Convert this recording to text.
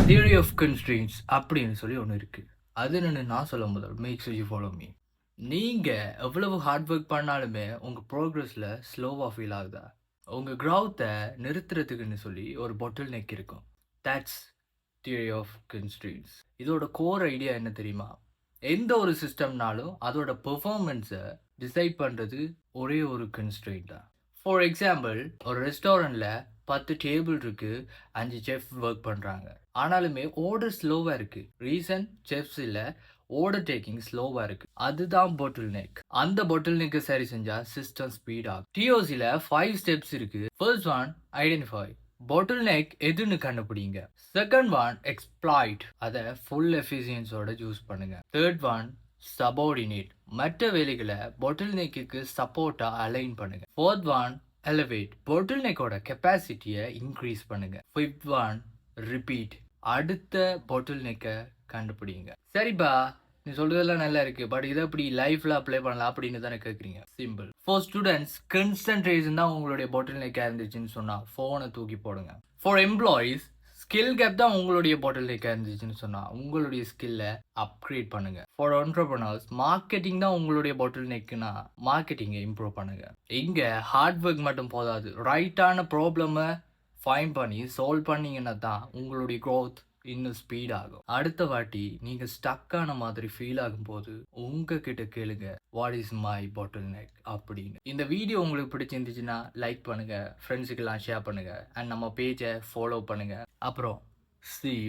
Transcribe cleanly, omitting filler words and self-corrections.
Theory of constraints அப்படின்னு சொல்லி ஒன்று இருக்குது. அது என்னன்னு நான் சொல்ல முதல் மேக்ஸ் யூ ஃபாலோ மீ. நீங்கள் எவ்வளவு ஹார்ட் ஒர்க் பண்ணாலுமே உங்கள் ப்ரோக்ரஸில் ஸ்லோவாக ஃபீல் ஆகுதா? உங்கள் க்ரௌத்தை நிறுத்துறதுக்குன்னு சொல்லி ஒரு பொட்டில் நெக் இருக்கும். That's theory of constraints. இதோட கோர் ஐடியா என்ன தெரியுமா? எந்த ஒரு சிஸ்டம்னாலும் அதோட பெர்ஃபார்மன்ஸை டிசைட் பண்ணுறது ஒரே ஒரு கன்ஸ்ட்ரெயின்ட் தான். ஃபார் எக்ஸாம்பிள், ஒரு ரெஸ்டாரண்ட்டில் 10 டேபிள் இருக்கு, 5 செஃப் ஒர்க் பண்ணுறாங்க. ஆனாலுமே ஆர்டர் ஸ்லோவாக இருக்கு. ரீசன் செஃப்ஸ் இல்லை, ஆர்டர் டேக்கிங் ஸ்லோவாக இருக்கு. அதுதான் பொட்டில் நெக். அந்த பொட்டில் நெக்கை சரி செஞ்சால் சிஸ்டம் ஸ்பீட் ஆகும். டிஓசியில் 5 ஸ்டெப்ஸ் இருக்கு. ஃபர்ஸ்ட் ஒன், ஐடென்டிஃபை பொட்டில் நெக் எதுன்னு கண்டுபிடிங்க. செகண்ட் ஒன், எக்ஸ்ப்ளாய்ட் அதை ஃபுல் எஃபிஷியன்ஸோட யூஸ் பண்ணுங்க. தேர்ட் ஒன், சபார்டினேட் மற்ற வேலைகளை பொட்டில் நெக்குக்கு சப்போர்ட்டாக அலைன் பண்ணுங்க. ஃபோர்த் ஒன், எலவேட் பொட்டில் நெக்கோட கெப்பாசிட்டியை இன்க்ரீஸ் பண்ணுங்க. ஃபிஃப்த் ஒன், ரிப்பீட் அடுத்த பொட்டில் நெக்கை கண்டுபிடிங்க. சரிப்பா, நீ சொல்றதெல்லாம் நல்லா இருக்கு, பட் இதை எப்படி லைஃப்ல அப்ளை பண்ணலாம் அப்படின்னு தானே கேட்குறீங்க. சிம்பிள். ஃபார் ஸ்டூடெண்ட்ஸ், கன்சன்ட்ரேஷன் தான் உங்களுடைய பொட்டில் நெக்காக இருந்துச்சுன்னு சொன்னா ஃபோனை தூக்கி போடுங்க. ஃபார் எம்ப்ளாயீஸ், ஸ்கில் கேப் தான் உங்களுடைய பொட்டில் நெக்காக இருந்துச்சுன்னு சொன்னா உங்களுடைய ஸ்கில்லை அப்கிரேட் பண்ணுங்க. ஃபார் என்டர்பிரனர்ஸ், மார்க்கெட்டிங் தான் உங்களுடைய பொட்டில் நெக்குனா மார்க்கெட்டிங்கை இம்ப்ரூவ் பண்ணுங்க. இங்க ஹார்ட் ஒர்க் மட்டும் போதாது, ரைட்டான ப்ராப்ளமை ஃபைன் பண்ணி சால்வ் பண்ணீங்கன்னா தான் உங்களுடைய க்ரோத் இன்னும் ஸ்பீட் ஆகும். அடுத்த வாட்டி நீங்க ஸ்டக்கான மாதிரி ஃபீல் ஆகும்போது உங்ககிட்ட கேளுங்க, வாட் இஸ் மை பொட்டில் நெக் அப்படின்னு. இந்த வீடியோ உங்களுக்கு பிடிச்சிருந்துச்சுன்னா லைக் பண்ணுங்க, ஃப்ரெண்ட்ஸுக்கெல்லாம் ஷேர் பண்ணுங்க, அண்ட் நம்ம பேஜை ஃபாலோ பண்ணுங்க. அப்புறம் see you.